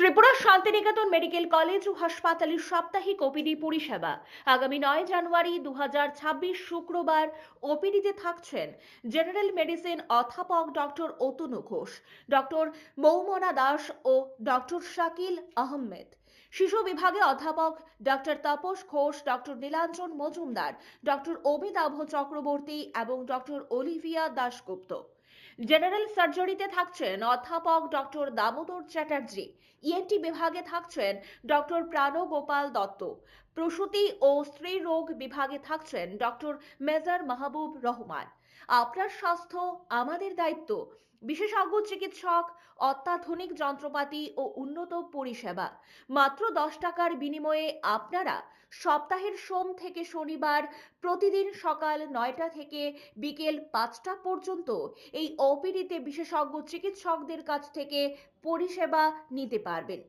Tripura Santiniketan medical college ও হাসপাতালের সাপ্তাহিক OPD পরিষেবা আগামী 9 জানুয়ারি 2026 শুক্রবার ওপিডিতে থাকছেন জেনারেল মেডিসিন অধ্যাপক ডক্টর অতনু ঘোষ, ডক্টর মৌমনা দাস ও ডক্টর শাকিল আহমেদ। শিশু বিভাগে অধ্যাপক doctor Tapas Ghosh, doctor Nilanjan Majumdar, doctor Amitabh Chakraborty এবং ডক্টর অলিভিয়া দাশগুপ্ত। জেনারেল সার্জারিতে থাকছেন অধ্যাপক ডক্টর দামোদর চ্যাটার্জি। ইএনটি বিভাগে থাকছেন ডক্টর প্রাণগোপাল দত্ত। প্রসূতি ও স্ত্রী রোগ বিভাগে থাকছেন ডক্টর মেজর মাহবুব রহমান। আপনার স্বাস্থ্য আমাদের দায়িত্ব। বিশেষজ্ঞ চিকিৎসক, অত্যাধুনিক যন্ত্রপাতি ও উন্নত পরিষেবা। মাত্র 10 টাকার বিনিময়ে আপনারা সপ্তাহের সোম থেকে শনিবার প্রতিদিন সকাল 9টা থেকে বিকেল 5টা পর্যন্ত এই ওপিডিতে বিশেষজ্ঞ চিকিৎসকদের কাছ থেকে পরিষেবা নিতে পারবেন।